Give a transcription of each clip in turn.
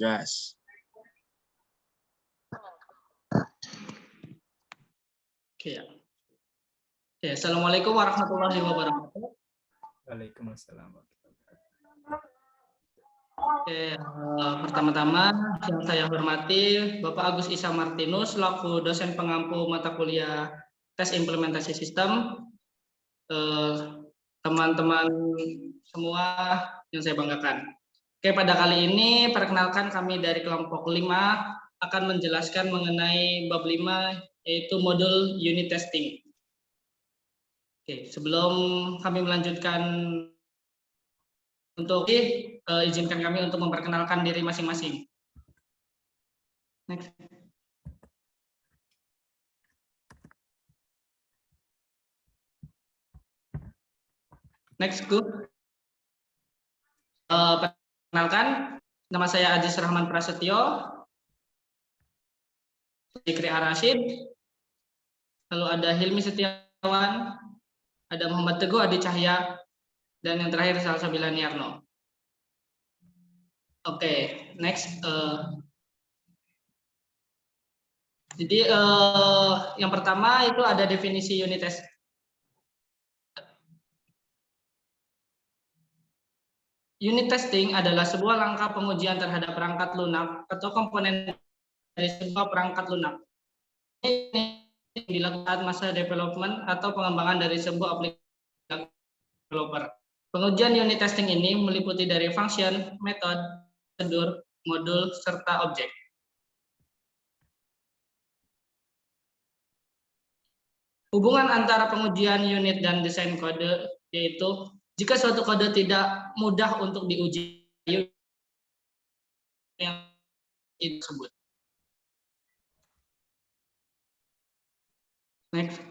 gas. Oke. Oke, Assalamualaikum warahmatullahi wabarakatuh. Waalaikumsalam. Oke, pertama-tama yang saya hormati Bapak Agus Isa Martinus selaku dosen pengampu mata kuliah tes implementasi sistem, teman-teman semua yang saya banggakan. Oke, pada kali ini perkenalkan kami dari kelompok 5 akan menjelaskan mengenai bab 5 yaitu modul unit testing. Oke, sebelum kami melanjutkan untuk izinkan kami untuk memperkenalkan diri masing-masing. Next. Next, go. Perkenalkan, nama saya Aziz Rahman Prasetyo, Zikri Arasid, lalu ada Hilmi Setiawan, ada Muhammad Teguh Adi Cahya, dan yang terakhir Salsabila Niarno. Oke, next. Jadi yang pertama itu ada definisi unit test. Unit testing adalah sebuah langkah pengujian terhadap perangkat lunak atau komponen dari sebuah perangkat lunak. Ini dilakukan saat masa development atau pengembangan dari sebuah aplikasi developer. Pengujian unit testing ini meliputi dari function, metode, prosedur, modul, serta objek. Hubungan antara pengujian unit dan desain kode yaitu jika suatu kode tidak mudah untuk diuji yang disebut. Next.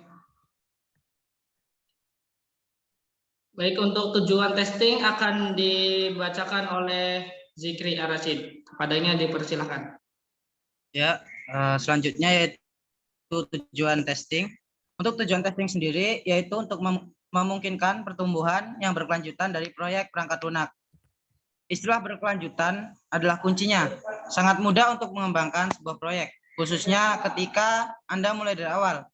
Baik, untuk tujuan testing akan dibacakan oleh Zikri Arasid. Kepadanya dipersilakan. Ya, selanjutnya yaitu tujuan testing. Untuk tujuan testing sendiri yaitu untuk memungkinkan pertumbuhan yang berkelanjutan dari proyek perangkat lunak. Istilah berkelanjutan adalah kuncinya. Sangat mudah untuk mengembangkan sebuah proyek, khususnya ketika Anda mulai dari awal.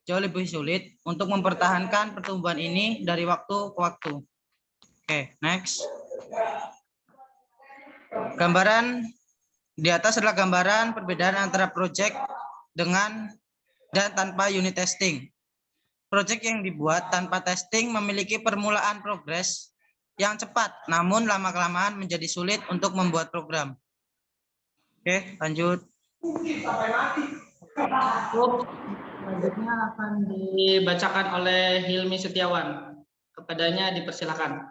Jauh lebih sulit untuk mempertahankan pertumbuhan ini dari waktu ke waktu. Oke, next. Gambaran di atas adalah gambaran perbedaan antara proyek dengan dan tanpa unit testing. Proyek yang dibuat tanpa testing memiliki permulaan progres yang cepat, namun lama-kelamaan menjadi sulit untuk membuat program. Oke, lanjut. Selanjutnya akan dibacakan oleh Hilmi Setiawan. Kepadanya dipersilakan.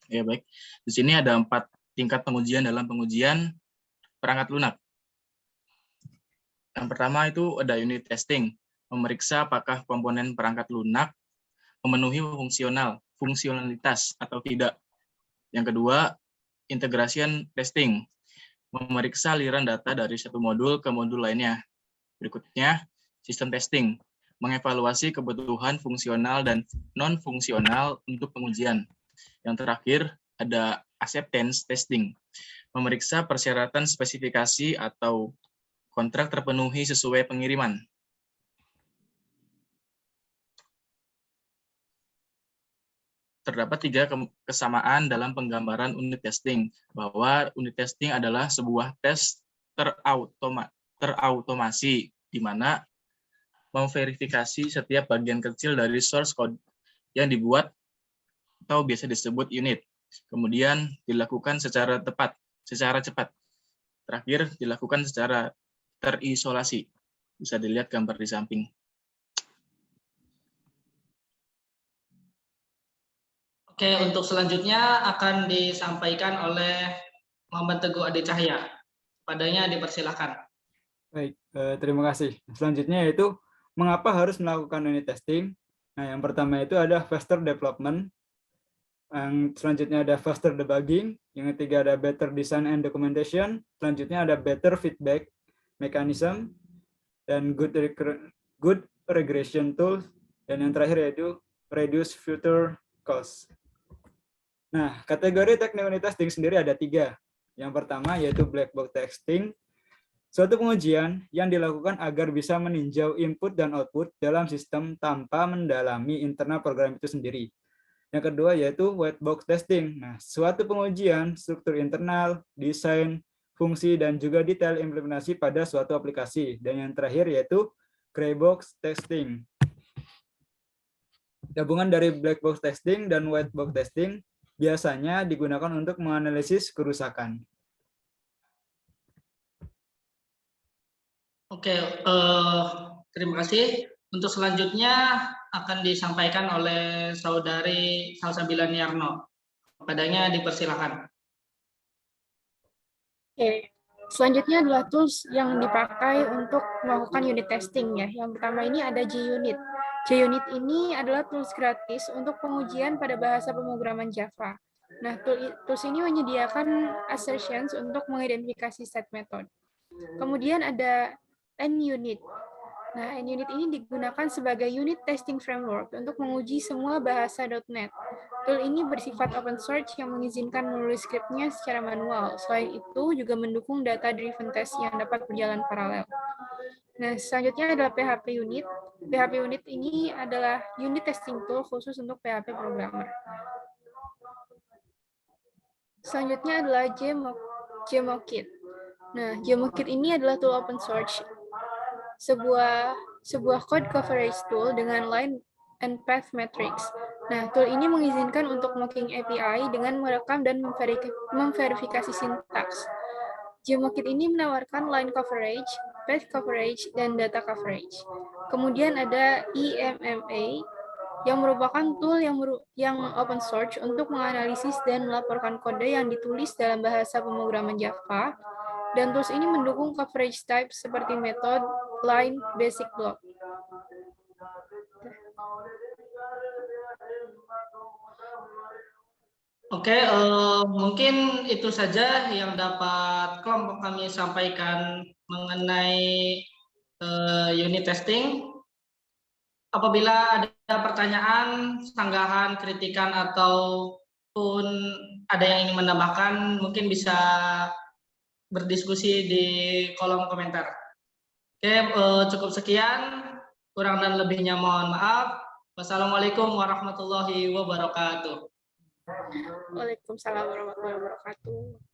Ya, baik. Di sini ada 4 tingkat pengujian dalam pengujian perangkat lunak. Yang pertama itu ada unit testing, memeriksa apakah komponen perangkat lunak memenuhi fungsionalitas atau tidak. Yang kedua, integration testing, memeriksa aliran data dari satu modul ke modul lainnya. Berikutnya, system testing, mengevaluasi kebutuhan fungsional dan non-fungsional untuk pengujian. Yang terakhir, ada acceptance testing, memeriksa persyaratan spesifikasi atau kontrak terpenuhi sesuai pengiriman. Terdapat 3 kesamaan dalam penggambaran unit testing, bahwa unit testing adalah sebuah tes terautomasi, di mana memverifikasi setiap bagian kecil dari source code yang dibuat atau biasa disebut unit. Kemudian dilakukan secara cepat. Terakhir dilakukan secara terisolasi. Bisa dilihat gambar di samping. Oke, untuk selanjutnya akan disampaikan oleh Muhammad Teguh Adi Cahya. Padanya dipersilakan. Baik, terima kasih. Selanjutnya yaitu mengapa harus melakukan unit testing. Nah, yang pertama itu ada faster development. Yang selanjutnya ada faster debugging. Yang ketiga ada better design and documentation. Selanjutnya ada better feedback mechanism dan good regression tools. Dan yang terakhir yaitu reduce future cost. Nah, kategori teknik unit testing sendiri ada 3. Yang pertama yaitu black box testing, suatu pengujian yang dilakukan agar bisa meninjau input dan output dalam sistem tanpa mendalami internal program itu sendiri. Yang kedua yaitu white box testing. Nah, suatu pengujian struktur internal, desain, fungsi, dan juga detail implementasi pada suatu aplikasi. Dan yang terakhir yaitu gray box testing. Gabungan dari black box testing dan white box testing biasanya digunakan untuk menganalisis kerusakan. Oke, terima kasih. Untuk selanjutnya akan disampaikan oleh saudari Salsabila Niarno. Padanya dipersilakan. Oke. Selanjutnya adalah tools yang dipakai untuk melakukan unit testing ya. Yang pertama ini ada JUnit. JUnit ini adalah tools gratis untuk pengujian pada bahasa pemrograman Java. Nah, tools ini menyediakan assertions untuk mengidentifikasi set method. Kemudian ada NUnit. Nah, NUnit ini digunakan sebagai unit testing framework untuk menguji semua bahasa .NET. Tool ini bersifat open source yang mengizinkan menulis skripnya secara manual. Selain itu, juga mendukung data-driven test yang dapat berjalan paralel. Nah, selanjutnya adalah PHP Unit. PHP Unit ini adalah unit testing tool khusus untuk PHP programmer. Selanjutnya adalah JMockit. Nah, JMockit ini adalah tool open source, sebuah code coverage tool dengan line and path metrics. Nah, tool ini mengizinkan untuk mocking API dengan merekam dan memverifikasi sintaks. JMockit ini menawarkan line coverage, path coverage, dan data coverage. Kemudian ada EMMA, yang merupakan tool yang open source untuk menganalisis dan melaporkan kode yang ditulis dalam bahasa pemrograman Java. Dan tools ini mendukung coverage type seperti method, line, basic block. Oke, mungkin itu saja yang dapat kelompok kami sampaikan mengenai unit testing. Apabila ada pertanyaan, sanggahan, kritikan, ataupun ada yang ingin menambahkan, mungkin bisa berdiskusi di kolom komentar. Oke, cukup sekian. Kurang dan lebihnya mohon maaf. Wassalamualaikum warahmatullahi wabarakatuh. Waalaikumsalam warahmatullahi wabarakatuh.